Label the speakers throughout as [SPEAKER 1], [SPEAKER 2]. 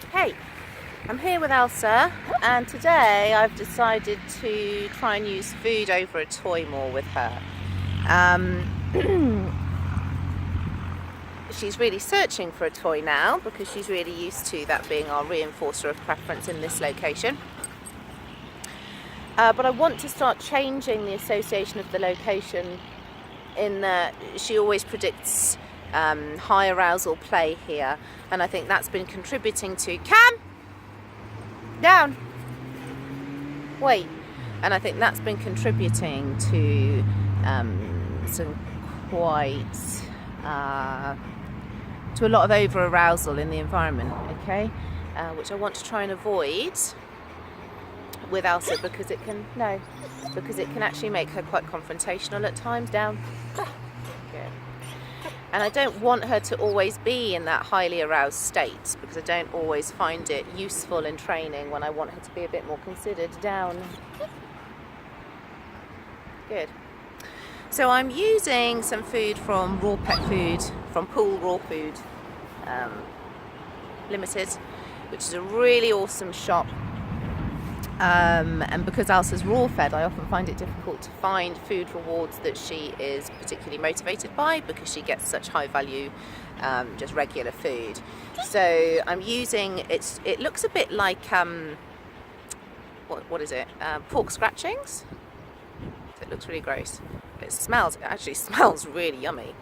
[SPEAKER 1] Hey, I'm here with Elsa, and today I've decided to try and use food over a toy more with her. She's really searching for a toy now because she's really used to that being our reinforcer of preference in this location. But I want to start changing the association of the location in that she always predicts high arousal play here, and I think that's been contributing to down. Wait. And I think that's been contributing to some quite to a lot of over arousal in the environment, okay? Which I want to try and avoid with Elsa because it can actually make her quite confrontational at times. Down. Good. And I don't want her to always be in that highly aroused state because I don't always find it useful in training when I want her to be a bit more considered. Down. Good. So I'm using some food from Raw Pet Food, from Pool Raw Food Limited, which is a really awesome shop. And because Elsa's raw fed, I often find it difficult to find food rewards that she is particularly motivated by because she gets such high value just regular food. So I'm using it looks a bit like what is it, pork scratchings. So it looks really gross. It actually smells really yummy.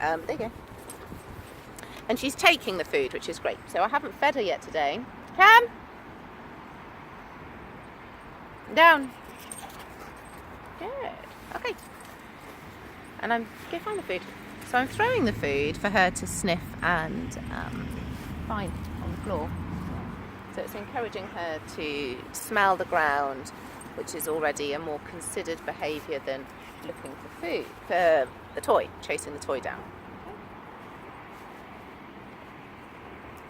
[SPEAKER 1] There you go. And she's taking the food, which is great. So I haven't fed her yet today. Down. Good. Okay. And go find the food. So I'm throwing the food for her to sniff and find on the floor. So it's encouraging her to smell the ground, which is already a more considered behaviour than looking for food, for the toy, chasing the toy down.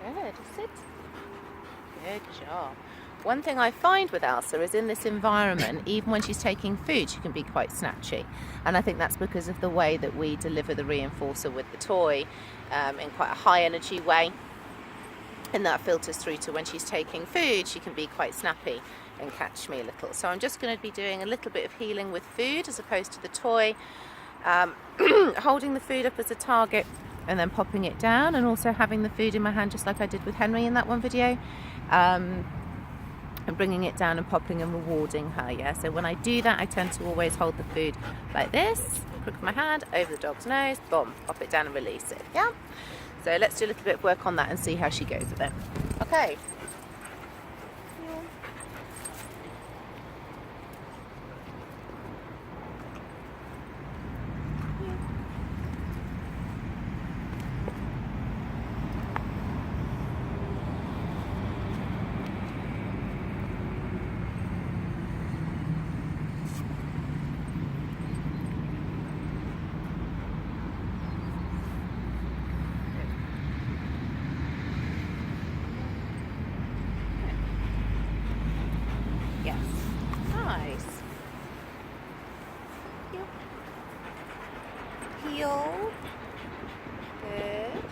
[SPEAKER 1] Okay. Good. Sit. Good job. One thing I find with Elsa is in this environment, even when she's taking food, she can be quite snatchy. And I think that's because of the way that we deliver the reinforcer with the toy in quite a high energy way. And that filters through to when she's taking food, she can be quite snappy and catch me a little. So I'm just going to be doing a little bit of healing with food as opposed to the toy. Holding the food up as a target and then popping it down, and also having the food in my hand just like I did with Henry in that one video. And bringing it down and popping and rewarding her, yeah? So when I do that, I tend to always hold the food like this, crook of my hand, over the dog's nose, boom, pop it down and release it, yeah? So let's do a little bit of work on that and see how she goes with it. Okay. Yes. Nice. Heel. Good.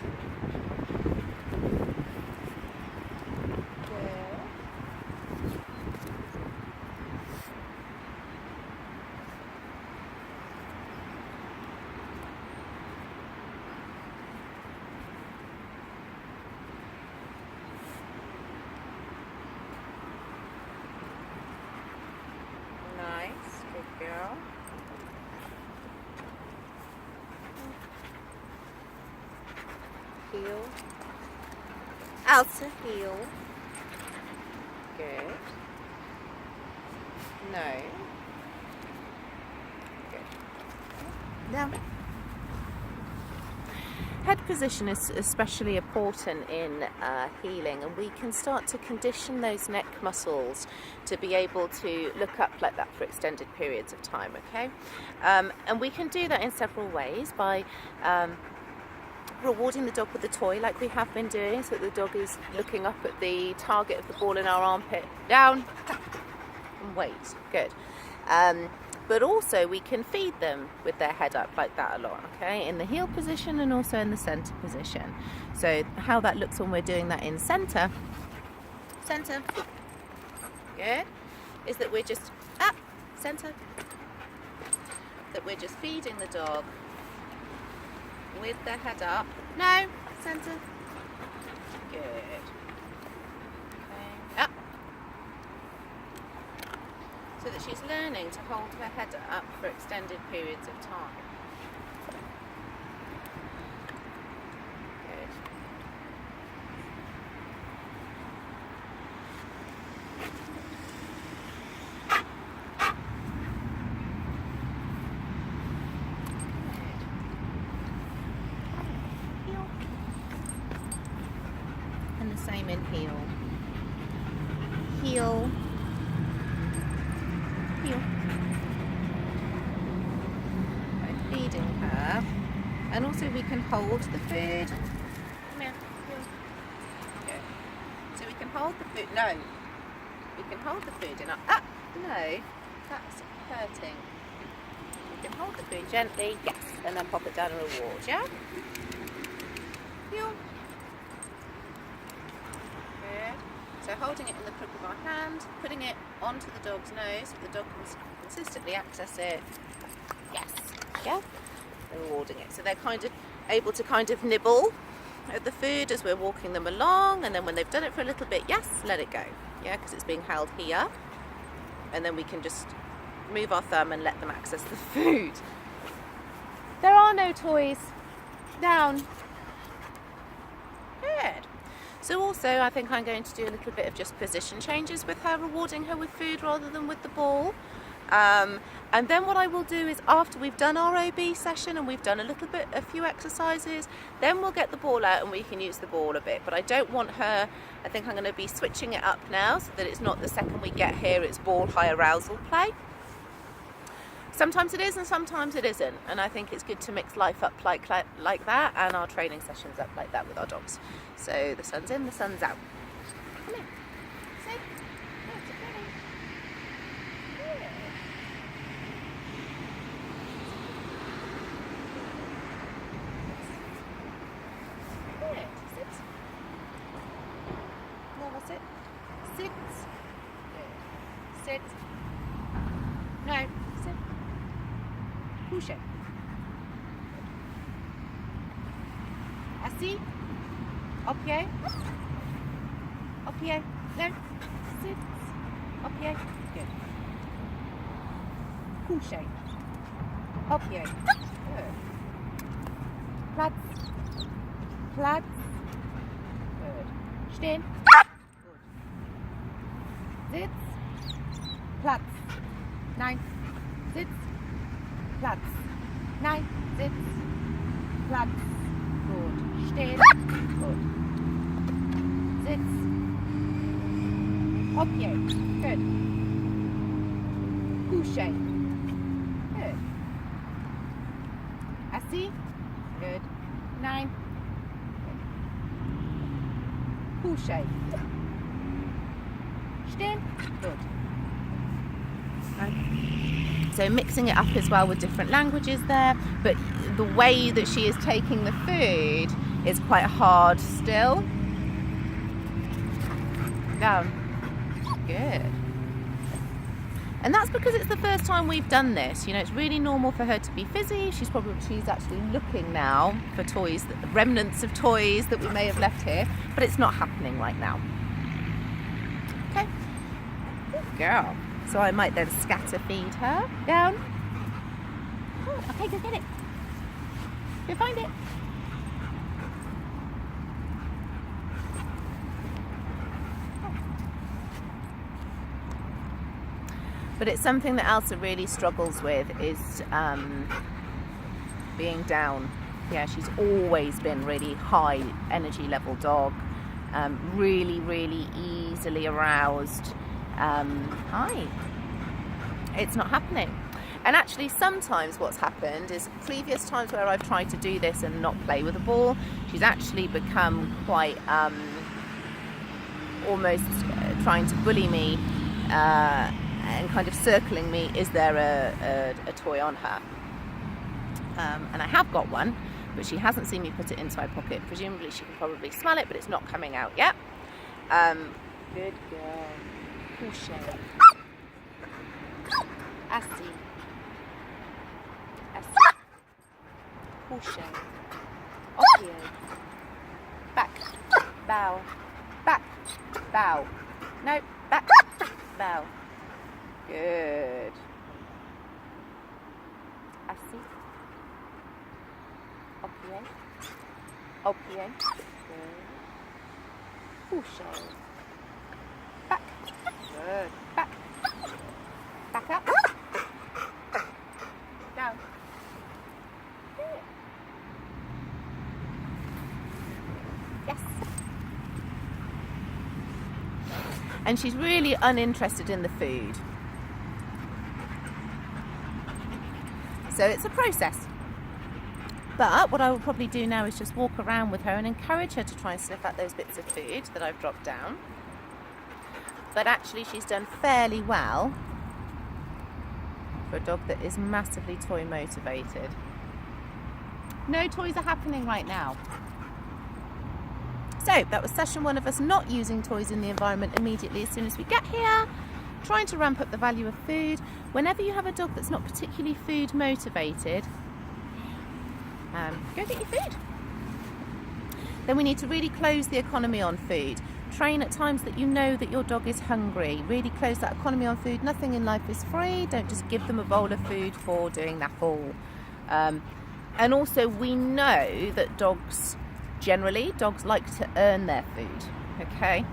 [SPEAKER 1] Good. Nice, good girl. Heel. Elsa, heel. Good. No. Good. Down. Head position is especially important in healing, and we can start to condition those neck muscles to be able to look up like that for extended periods of time, okay? And we can do that in several ways by rewarding the dog with the toy like we have been doing, so that the dog is looking up at the target of the ball in our armpit. Down. And wait. Good. But also we can feed them with their head up like that a lot, okay, in the heel position and also in the center position. So how that looks when we're doing that in center centre. Good. Is that we're just centre. That we're just feeding the dog with their head up. No, centre. Good. Okay. Up. So that she's learning to hold her head up for extended periods of time. Good. Heel. And the same in heel. Heel. Heel. By feeding her, and also we can hold the food. Come here. Heel. Good. So we can hold the food. No, we can hold the food in our. No, that's hurting. We can hold the food gently. Yes, and then pop it down and reward. Yeah. Heel. So holding it in the crook of our hand, putting it onto the dog's nose so the dog can consistently access it. Yes. Yeah. And rewarding it. So they're kind of able to kind of nibble at the food as we're walking them along, and then when they've done it for a little bit, yes, let it go. Yeah, because it's being held here. And then we can just move our thumb and let them access the food. There are no toys. Down. Good. So also I think I'm going to do a little bit of just position changes with her, rewarding her with food rather than with the ball. And then what I will do is, after we've done our OB session and we've done a few exercises, then we'll get the ball out and we can use the ball a bit. But I don't want her, I think I'm going to be switching it up now so that it's not the second we get here, it's ball high arousal play. Sometimes it is and sometimes it isn't, and I think it's good to mix life up like that, and our training sessions up like that with our dogs. So the sun's in, the sun's out. Come here. Sit. That's okay. Good. Good. Sit. No, that's it. Sit. Good. Sit. No. Sit. Coucher. Assis. Au pied. Au pied. No. Sit. Au pied. Good. Coucher. Au pied. Good. Platz. Platz. Good. Stehen. Good. Sitz. Platz. Nein. Sitz. Platz. Nein. Sitz. Platz. Gut. Stehen. Gut. Sitz. Okay. Good. Coucher. Good. Assis. Good. Nein. Good. Coucher. Stehen. Good. So mixing it up as well with different languages there, but the way that she is taking the food is quite hard still. Down. Good. And that's because it's the first time we've done this. You know, it's really normal for her to be fizzy. She's actually looking now for toys, remnants of toys that we may have left here, but it's not happening right now. Okay. Good girl. So I might then scatter feed her. Down. Good. Okay, go get it. Go find it. But it's something that Elsa really struggles with, is being down. Yeah, she's always been really high energy level dog, really, really easily aroused. Hi. It's not happening. And actually sometimes what's happened is previous times where I've tried to do this and not play with the ball, she's actually become quite almost trying to bully me and kind of circling me, is there a toy on her? And I have got one, but she hasn't seen me put it into my pocket. Presumably she can probably smell it, but it's not coming out yet. Good girl. Couché. Assis. Assis. Couché. Oppio. Back. Bow. Back. Bow. No. Back. Bow. Good. Assis. Oppio. Oppio. Good. Couché. Back. Good. Back. Back up. Down. Good. Yes. And she's really uninterested in the food. So it's a process. But what I will probably do now is just walk around with her and encourage her to try and sniff out those bits of food that I've dropped down. But actually she's done fairly well for a dog that is massively toy motivated. No toys are happening right now. So that was session 1 of us not using toys in the environment immediately as soon as we get here, trying to ramp up the value of food. Whenever you have a dog that's not particularly food motivated, go get your food. Then we need to really close the economy on food. Train at times that you know that your dog is hungry. Really close that economy on food. Nothing in life is free. Don't just give them a bowl of food for doing that all. And also we know that dogs like to earn their food, okay?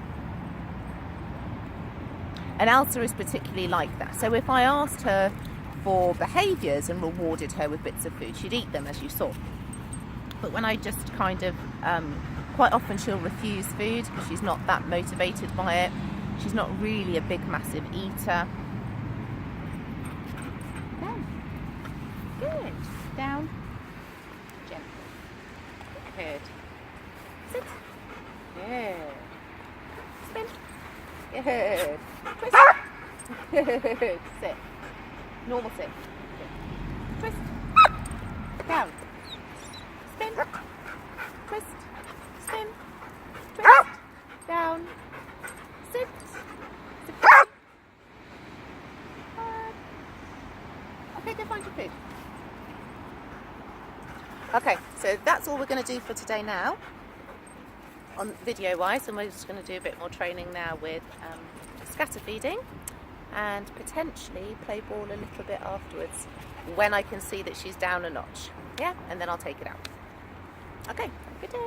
[SPEAKER 1] And Elsa is particularly like that. So if I asked her for behaviours and rewarded her with bits of food, she'd eat them, as you saw. But when I just kind of, quite often she'll refuse food because she's not that motivated by it. She's not really a big, massive eater. Down. Good. Down. Gentle. Good. Sit. Good. Spin. Good. Twist. Good. Sit. Normal sit. Good. Twist. Down. Spin. Twist. Spin. Twist. Down. Sit. Sit. Okay, go find your food. Okay, so that's all we're going to do for today now, on video wise, and we're just going to do a bit more training now with scatter feeding and potentially play ball a little bit afterwards when I can see that she's down a notch. Yeah, and then I'll take it out. Okay, have a good day.